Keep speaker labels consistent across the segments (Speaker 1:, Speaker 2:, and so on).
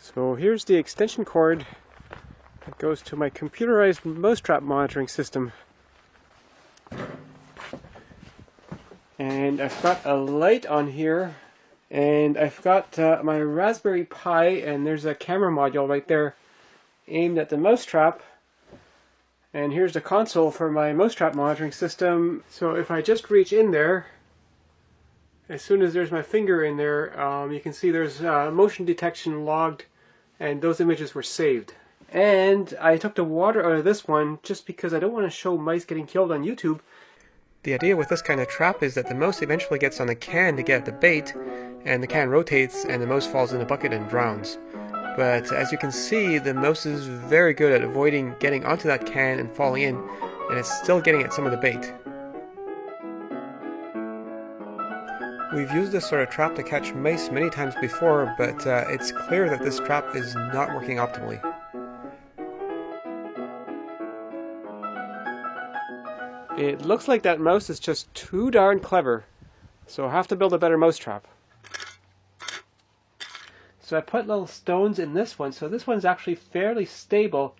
Speaker 1: So here's the extension cord that goes to my computerized mousetrap monitoring system. And I've got a light on here, and I've got my Raspberry Pi, and there's a camera module right there aimed at the mousetrap. And here's the console for my mousetrap monitoring system. So if I just reach in there, as soon as there's my finger in there, you can see there's motion detection logged, and those images were saved. And I took the water out of this one just because I don't want to show mice getting killed on YouTube. The idea with this kind of trap is that the mouse eventually gets on the can to get at the bait, and the can rotates and the mouse falls in the bucket and drowns. But as you can see, the mouse is very good at avoiding getting onto that can and falling in, and it's still getting at some of the bait. We've used this sort of trap to catch mice many times before, but it's clear that this trap is not working optimally. It looks like that mouse is just too darn clever, so I have to build a better mousetrap. So I put little stones in this one, so this one's actually fairly stable,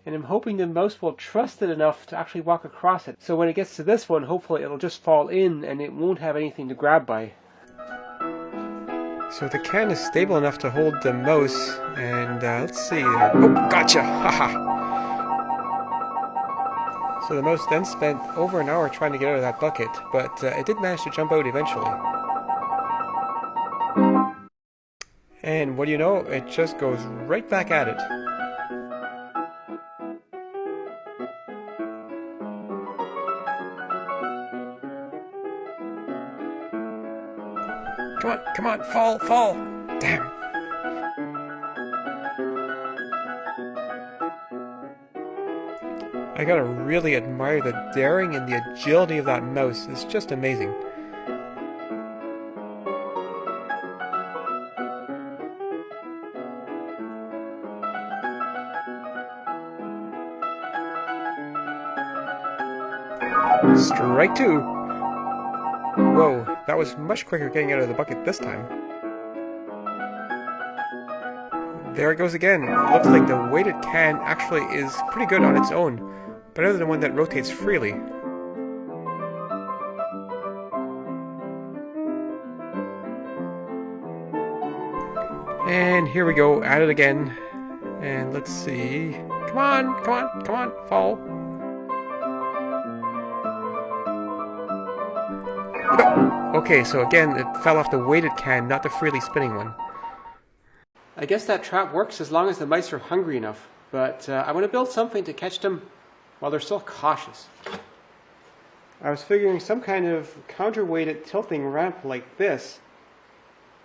Speaker 1: and I'm hoping the mouse will trust it enough to actually walk across it. So when it gets to this one, hopefully it'll just fall in and it won't have anything to grab by. So the can is stable enough to hold the mouse, and let's see. Oh, gotcha! Haha! So the mouse then spent over an hour trying to get out of that bucket, but it did manage to jump out eventually. And what do you know, it just goes right back at it. Come on, fall! Damn! I gotta really admire the daring and the agility of that mouse. It's just amazing. Strike two! Whoa, that was much quicker getting out of the bucket this time. There it goes again. It looks like the weighted can actually is pretty good on its own, better than one that rotates freely. And here we go, at it again. And let's see. Come on, fall. No. Okay, so again, it fell off the weighted can, not the freely spinning one. I guess that trap works as long as the mice are hungry enough, but I want to build something to catch them while they're still cautious. I was figuring some kind of counterweighted tilting ramp like this.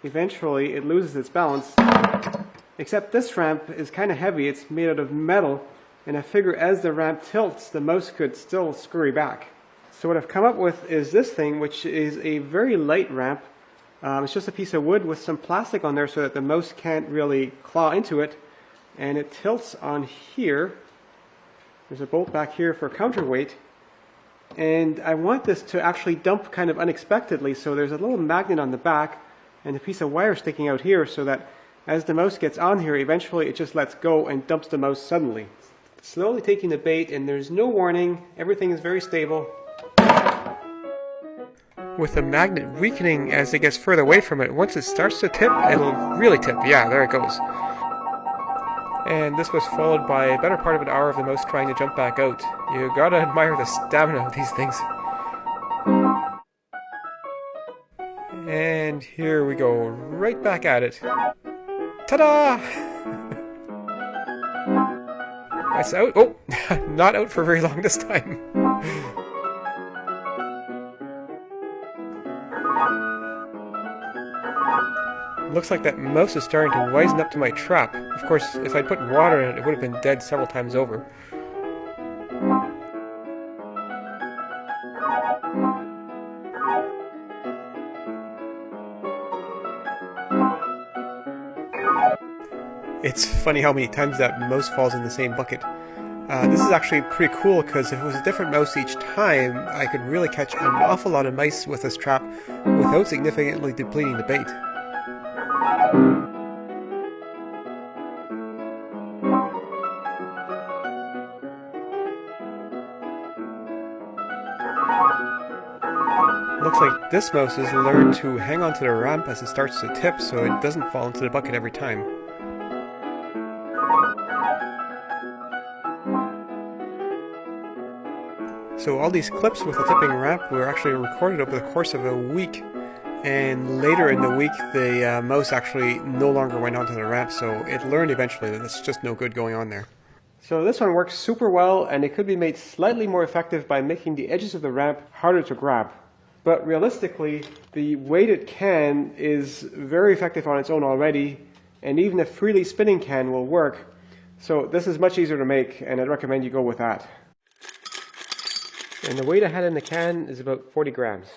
Speaker 1: Eventually it loses its balance, except this ramp is kind of heavy. It's made out of metal, and I figure as the ramp tilts, the mouse could still scurry back. So what I've come up with is this thing, which is a very light ramp. It's just a piece of wood with some plastic on there so that the mouse can't really claw into it, and it tilts on here. There's a bolt back here for counterweight, and I want this to actually dump kind of unexpectedly, so there's a little magnet on the back and a piece of wire sticking out here so that as the mouse gets on here, eventually it just lets go and dumps the mouse suddenly. Slowly taking the bait, and there's no warning, everything is very stable. With the magnet weakening as it gets further away from it, once it starts to tip, it'll really tip. Yeah, there it goes. And this was followed by a better part of an hour of the mouse trying to jump back out. You gotta admire the stamina of these things. And here we go, right back at it. Ta-da! It's out. Oh, not out for very long this time. Looks like that mouse is starting to wisen up to my trap. Of course, if I'd put water in it, it would have been dead several times over. It's funny how many times that mouse falls in the same bucket. This is actually pretty cool because if it was a different mouse each time, I could really catch an awful lot of mice with this trap without significantly depleting the bait. Looks like this mouse has learned to hang onto the ramp as it starts to tip so it doesn't fall into the bucket every time. So all these clips with the tipping ramp were actually recorded over the course of a week, and later in the week the mouse actually no longer went onto the ramp, so it learned eventually that it's just no good going on there. So this one works super well, and it could be made slightly more effective by making the edges of the ramp harder to grab. But realistically, the weighted can is very effective on its own already, and even a freely spinning can will work. So this is much easier to make, and I'd recommend you go with that. And the weight I had in the can is about 40 grams.